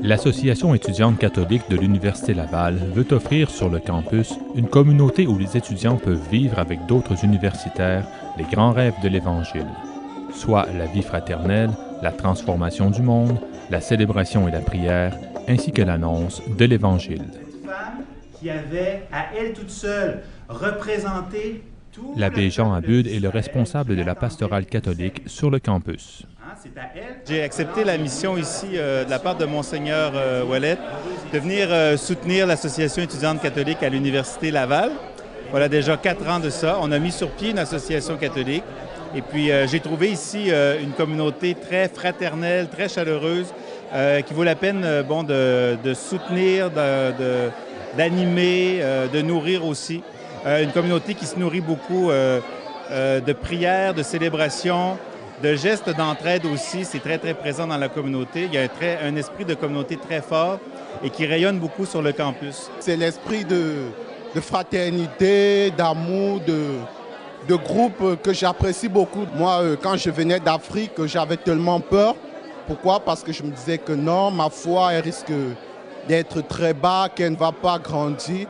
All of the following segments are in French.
L'Association étudiante catholique de l'Université Laval veut offrir sur le campus une communauté où les étudiants peuvent vivre avec d'autres universitaires les grands rêves de l'Évangile, soit la vie fraternelle, la transformation du monde, la célébration et la prière, ainsi que l'annonce de l'Évangile. Cette femme qui avait à elle toute seule représenté tout L'abbé Jean Abud est le responsable de la pastorale catholique sur le campus. J'ai accepté la mission ici de la part de Monseigneur Ouellet de venir soutenir l'Association étudiante catholique à l'Université Laval. Voilà déjà 4 ans de ça. On a mis sur pied une association catholique. Et puis j'ai trouvé ici une communauté très fraternelle, très chaleureuse, qui vaut la peine de soutenir, d'animer, de nourrir aussi. Une communauté qui se nourrit beaucoup de prières, de célébrations, de gestes d'entraide aussi. C'est très, très présent dans la communauté. Il y a un esprit de communauté très fort et qui rayonne beaucoup sur le campus. C'est l'esprit de fraternité, d'amour, de groupe que j'apprécie beaucoup. Moi, quand je venais d'Afrique, j'avais tellement peur. Pourquoi? Parce que je me disais que non, ma foi, elle risque d'être très bas, qu'elle ne va pas grandir.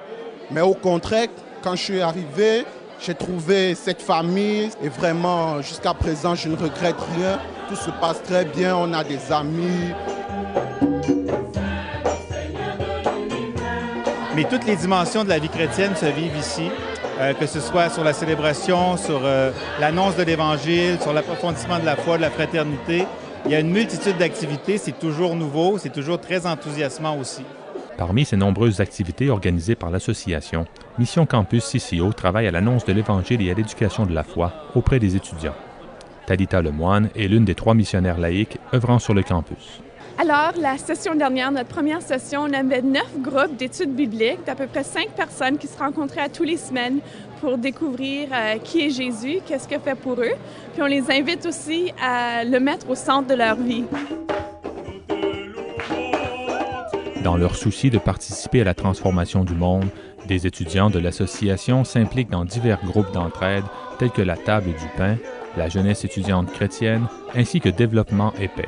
Mais au contraire, quand je suis arrivé, j'ai trouvé cette famille et vraiment, jusqu'à présent, je ne regrette rien. Tout se passe très bien, on a des amis. Mais toutes les dimensions de la vie chrétienne se vivent ici, que ce soit sur la célébration, sur l'annonce de l'Évangile, sur l'approfondissement de la foi, de la fraternité. Il y a une multitude d'activités, c'est toujours nouveau, c'est toujours très enthousiasmant aussi. Parmi ces nombreuses activités organisées par l'association, Mission Campus CCO travaille à l'annonce de l'Évangile et à l'éducation de la foi auprès des étudiants. Talitha Lemoine est l'une des 3 missionnaires laïques œuvrant sur le campus. Alors, la session dernière, notre première session, on avait 9 groupes d'études bibliques d'à peu près 5 personnes qui se rencontraient à tous les semaines pour découvrir qui est Jésus, qu'est-ce qu'il fait pour eux. Puis on les invite aussi à le mettre au centre de leur vie. Dans leur souci de participer à la transformation du monde, des étudiants de l'association s'impliquent dans divers groupes d'entraide tels que la Table du Pain, la Jeunesse étudiante chrétienne, ainsi que Développement et Paix.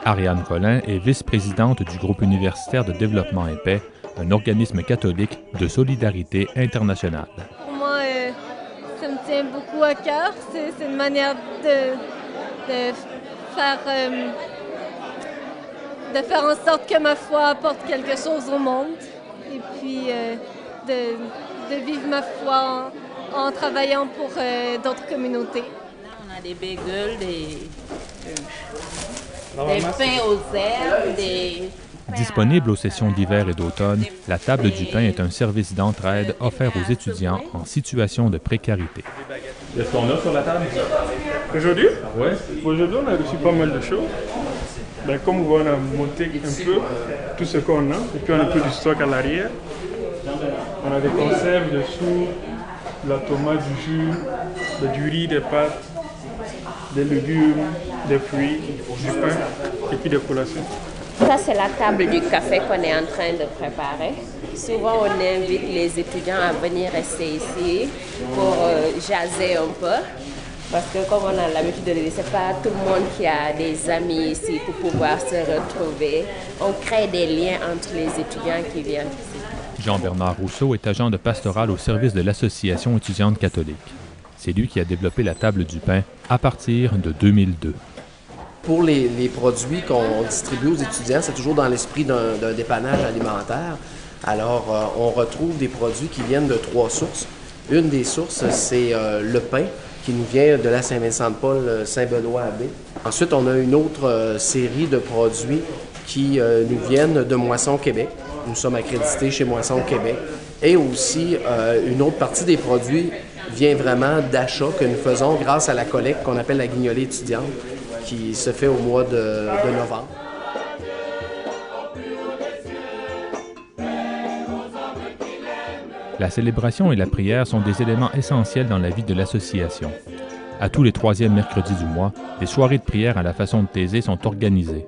Ariane Collin est vice-présidente du groupe universitaire de Développement et Paix, un organisme catholique de solidarité internationale. Pour moi, ça me tient beaucoup à cœur. C'est une manière de faire en sorte que ma foi apporte quelque chose au monde et puis de vivre ma foi en travaillant pour d'autres communautés. Là, on a des bagels, des pains aux herbes, des... Disponible aux sessions d'hiver et d'automne, la Table du Pain est un service d'entraide offert aux étudiants en situation de précarité. Qu'est-ce qu'on a sur la table? Aujourd'hui? Oui. Aujourd'hui, on a reçu pas mal de choses. Ben, comme vous voyez, on a monté un peu tout ce qu'on a, et puis on a un peu du stock à l'arrière. On a des conserves, des soupe, de la tomate, du jus, du riz, des pâtes, des légumes, des fruits, du pain, et puis des collations. Ça, c'est la table du café qu'on est en train de préparer. Souvent, on invite les étudiants à venir rester ici pour jaser un peu. Parce que comme on a l'habitude de le dire, c'est pas tout le monde qui a des amis ici pour pouvoir se retrouver. On crée des liens entre les étudiants qui viennent ici. Jean-Bernard Rousseau est agent de pastoral au service de l'Association étudiante catholique. C'est lui qui a développé la Table du Pain à partir de 2002. Pour les produits qu'on distribue aux étudiants, c'est toujours dans l'esprit d'un dépannage alimentaire. Alors, on retrouve des produits qui viennent de 3 sources. Une des sources, c'est le pain, qui nous vient de la Saint-Vincent-de-Paul, Saint-Benoît-Abbé. Ensuite, on a une autre série de produits qui nous viennent de Moisson Québec. Nous sommes accrédités chez Moisson Québec. Et aussi, une autre partie des produits vient vraiment d'achats que nous faisons grâce à la collecte qu'on appelle la guignolée étudiante, qui se fait au mois de novembre. La célébration et la prière sont des éléments essentiels dans la vie de l'association. À tous les 3e mercredis du mois, des soirées de prière à la façon de Thésée sont organisées.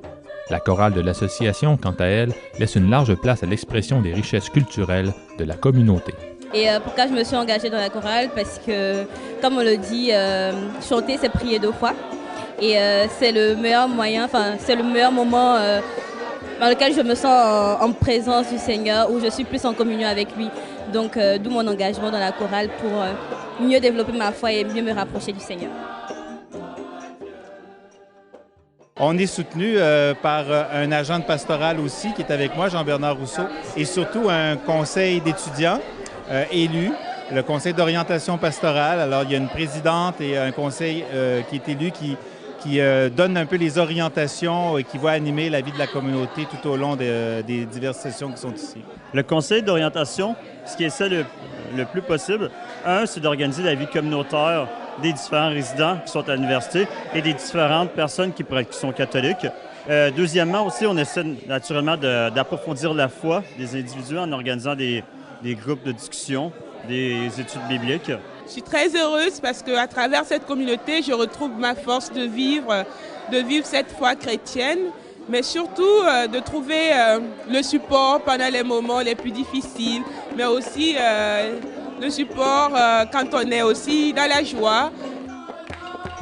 La chorale de l'association, quant à elle, laisse une large place à l'expression des richesses culturelles de la communauté. Et pourquoi je me suis engagée dans la chorale? Parce que, comme on le dit, chanter, c'est prier 2 fois. Et c'est le meilleur moyen, c'est le meilleur moment dans lequel je me sens en présence du Seigneur, où je suis plus en communion avec lui. Donc, d'où mon engagement dans la chorale pour mieux développer ma foi et mieux me rapprocher du Seigneur. On est soutenu par un agent de pastoral aussi qui est avec moi, Jean-Bernard Rousseau, et surtout un conseil d'étudiants élu, le conseil d'orientation pastorale. Alors, il y a une présidente et un conseil qui est élu qui donne un peu les orientations et qui va animer la vie de la communauté tout au long des diverses sessions qui sont ici. Le conseil d'orientation, ce qui essaie le plus possible, c'est d'organiser la vie communautaire des différents résidents qui sont à l'université et des différentes personnes qui sont catholiques. Deuxièmement aussi, on essaie naturellement d'approfondir la foi des individus en organisant des groupes de discussion, des études bibliques. Je suis très heureuse parce qu'à travers cette communauté, je retrouve ma force de vivre cette foi chrétienne, mais surtout de trouver le support pendant les moments les plus difficiles, mais aussi le support quand on est aussi dans la joie.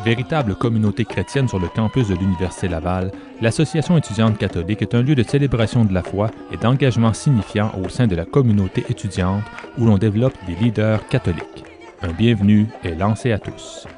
Véritable communauté chrétienne sur le campus de l'Université Laval, l'Association étudiante catholique est un lieu de célébration de la foi et d'engagement signifiant au sein de la communauté étudiante où l'on développe des leaders catholiques. Un bienvenu est lancé à tous.